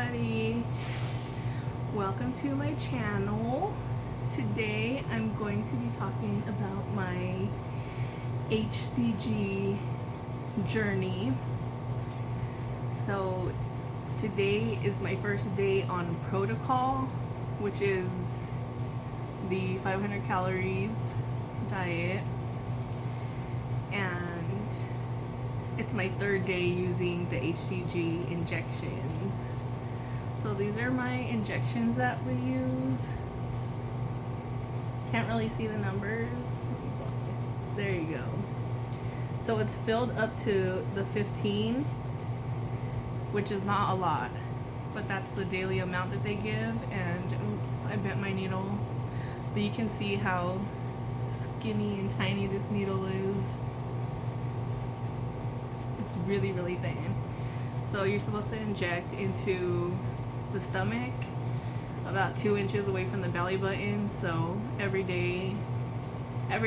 everybody, welcome to my channel. Today I'm going to be talking about my HCG journey. So today is my first day on protocol, which is the 500 calories diet, and it's my third day using the HCG injections. So these are my injections that we use. Can't really see the numbers. There you go. So it's filled up to the 15, which is not a lot, but that's the daily amount that they give. And I bent my needle, but you can see how skinny and tiny this needle is. It's really thin. So you're supposed to inject into the stomach about 2 inches away from the belly button. So every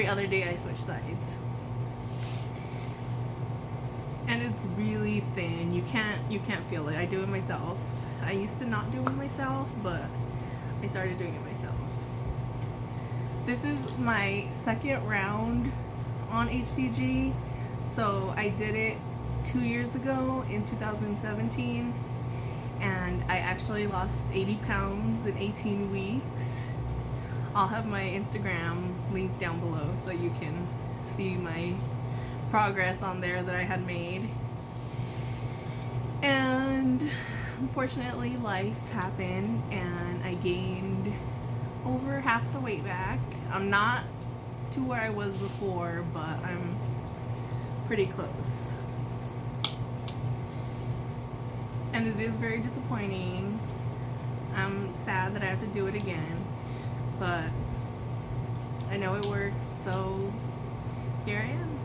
other day I switch sides, and it's really thin. You can't feel it. I do it myself. I used to not do it myself, but I started doing it myself. This is my second round on HCG. So I did it 2 years ago in 2017, and I actually lost 80 pounds in 18 weeks. I'll have my Instagram linked down below so you can see my progress on there that I had made. And unfortunately life happened and I gained over half the weight back. I'm not to where I was before, but I'm pretty close. And it is very disappointing. I'm sad that I have to do it again, but I know it works, so here I am.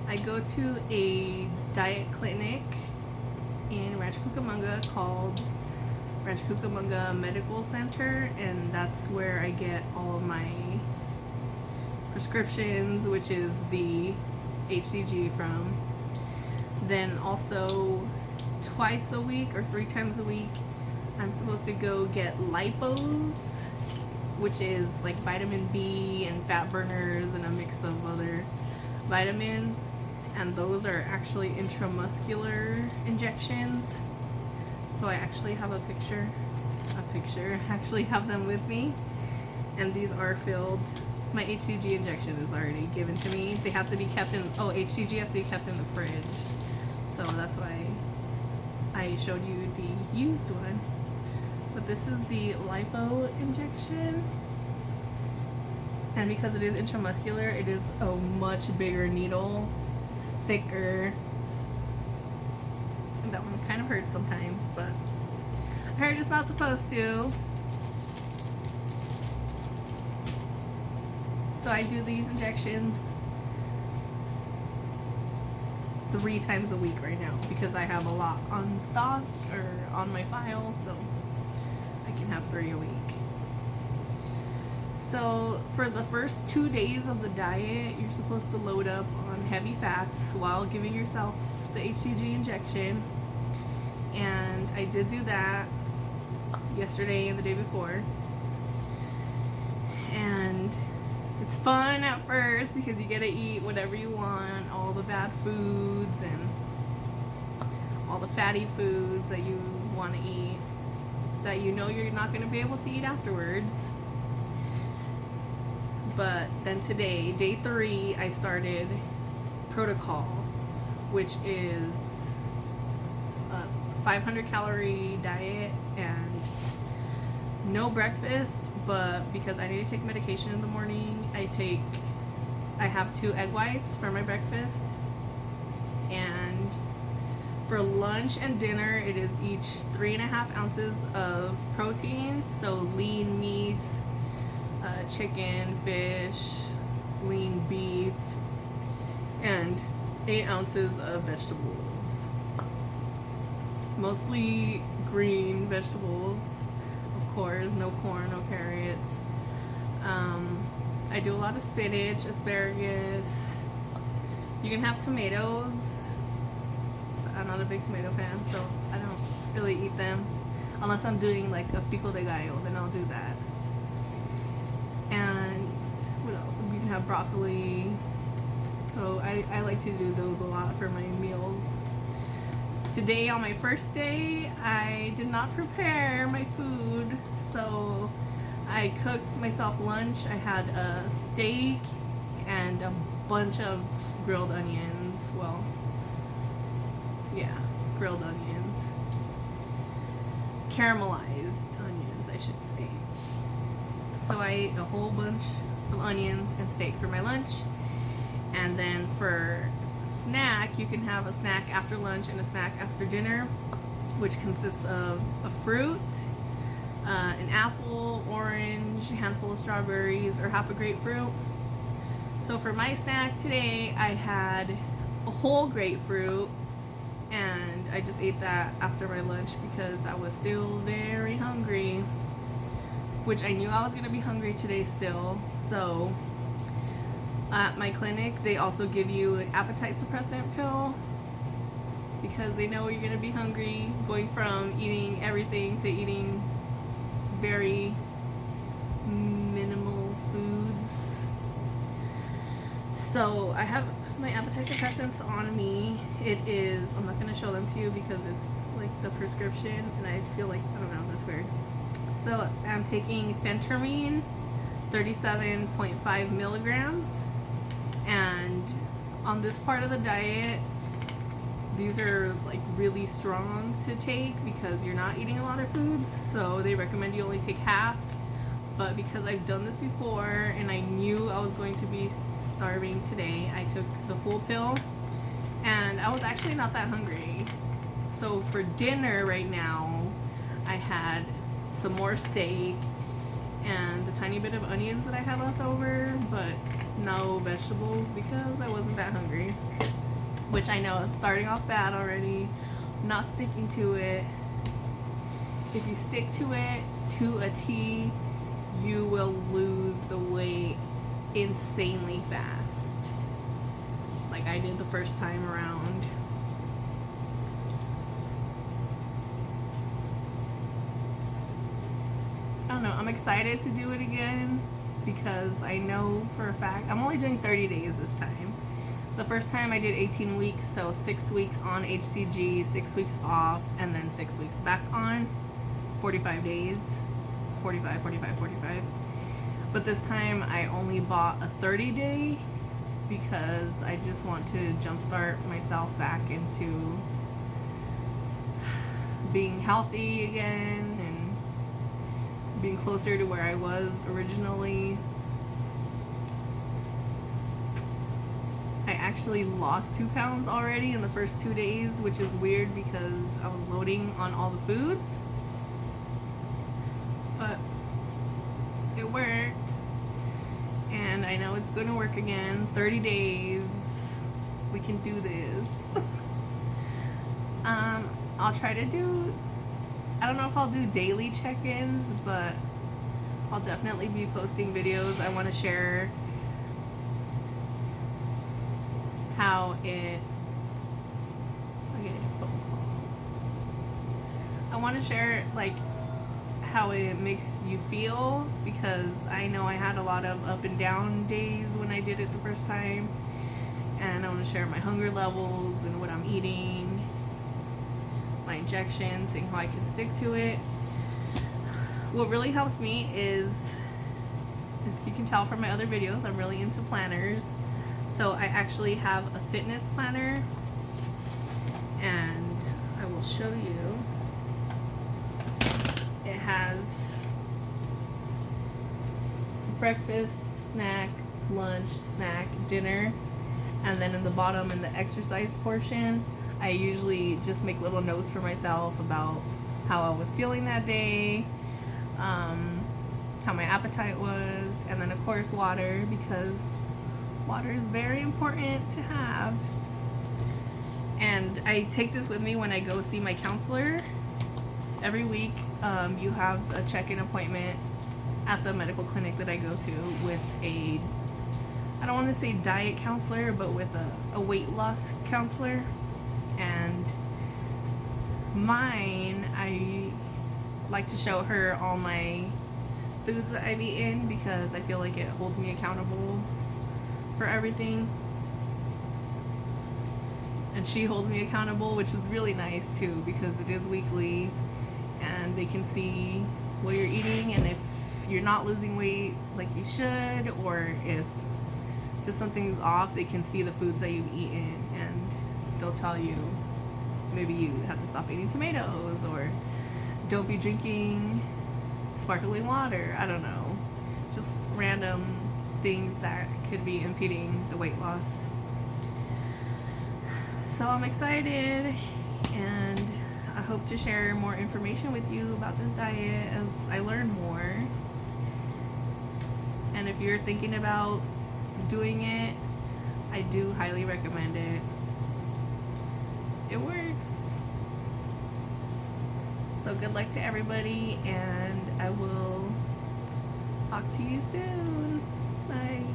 I go to a diet clinic in Rancho Cucamonga called Rancho Cucamonga Medical Center, and that's where I get all of my prescriptions, which is the HCG from. Then also twice a week or 3 times a week I'm supposed to go get lipos, which is like vitamin B and fat burners and a mix of other vitamins, and those are actually intramuscular injections. So I actually have a picture, actually have them with me, and these are filled. My HCG injection is already given to me. They have to be kept in, HCG has to be kept in the fridge, so that's why I showed you the used one. But this is the lipo injection, and because it is intramuscular, it is a much bigger needle. It's thicker. And that one kind of hurts sometimes, but I heard it's not supposed to. So I do these injections 3 times a week right now because I have a lot on stock or on my file, so I can have 3 a week. So for the first 2 days of the diet, you're supposed to load up on heavy fats while giving yourself the HCG injection, and I did do that yesterday and the day before. And it's fun at first because you get to eat whatever you want, all the bad foods and all the fatty foods that you want to eat that you know you're not going to be able to eat afterwards. But then today, day 3, I started protocol, which is a 500 calorie diet and no breakfast. But because I need to take medication in the morning, I have 2 egg whites for my breakfast, and for lunch and dinner it is each 3.5 ounces of protein, so lean meats, chicken, fish, lean beef, and 8 ounces of vegetables, mostly green vegetables. Of course, no corn, no carrots. I do a lot of spinach, asparagus. You can have tomatoes. I'm not a big tomato fan, so I don't really eat them. Unless I'm doing like a pico de gallo, then I'll do that. And what else? You can have broccoli. So I like to do those a lot for my meals. Today, on my first day, I did not prepare my food, so I cooked myself lunch. I had a steak and a bunch of grilled onions. Well, yeah, grilled onions. Caramelized onions, I should say. So I ate a whole bunch of onions and steak for my lunch. And then for snack, you can have a snack after lunch and a snack after dinner, which consists of a fruit, an apple, orange, a handful of strawberries, or half a grapefruit. So for my snack today, I had a whole grapefruit, and I just ate that after my lunch because I was still very hungry, which I knew I was going to be hungry today still. So at my clinic, they also give you an appetite suppressant pill because they know you're going to be hungry, going from eating everything to eating very minimal foods. So I have my appetite suppressants on me. It is, I'm not going to show them to you because it's like the prescription, and I feel like, I don't know, that's weird. So I'm taking phentermine, 37.5 milligrams. And on this part of the diet, these are like really strong to take because you're not eating a lot of foods, so they recommend you only take half. But because I've done this before and I knew I was going to be starving today, I took the full pill, and I was actually not that hungry. So for dinner right now, I had some more steak and the tiny bit of onions that I had left over, but no vegetables because I wasn't that hungry. Which I know it's starting off bad already. Not sticking to it. If you stick to it to a T, you will lose the weight insanely fast, like I did the first time around. I don't know, I'm excited to do it again because I know for a fact I'm only doing 30 days this time. The first time I did 18 weeks, so 6 weeks on HCG, 6 weeks off, and then 6 weeks back on. 45 days. 45. But this time I only bought a 30-day because I just want to jumpstart myself back into being healthy again and being closer to where I was originally. I actually lost 2 pounds already in the first 2 days, which is weird because I was loading on all the foods. But it worked. And I know it's going to work again. 30 days. We can do this. I'll try to do, I don't know if I'll do daily check-ins, but I'll definitely be posting videos. I want to share how it, I want to share like how it makes you feel, because I know I had a lot of up and down days when I did it the first time, and I want to share my hunger levels and what I'm eating, my injections, seeing how I can stick to it. What really helps me is, if you can tell from my other videos, I'm really into planners. So I actually have a fitness planner, and I will show you. It has breakfast, snack, lunch, snack, dinner, and then in the bottom, in the exercise portion, I usually just make little notes for myself about how I was feeling that day, how my appetite was, and then of course water, because water is very important to have. And I take this with me when I go see my counselor. Every week, you have a check-in appointment at the medical clinic that I go to with a, I don't want to say diet counselor, but with a weight loss counselor. And mine, I like to show her all my foods that I've eaten because I feel like it holds me accountable for everything. And she holds me accountable, which is really nice too because it is weekly and they can see what you're eating and if you're not losing weight like you should, or if just something's off, they can see the foods that you've eaten and they'll tell you maybe you have to stop eating tomatoes or don't be drinking sparkling water. I don't know. Just random things that could be impeding the weight loss. So I'm excited and I hope to share more information with you about this diet as I learn more. And if you're thinking about doing it, I do highly recommend it. It works. So good luck to everybody and I will talk to you soon. Bye.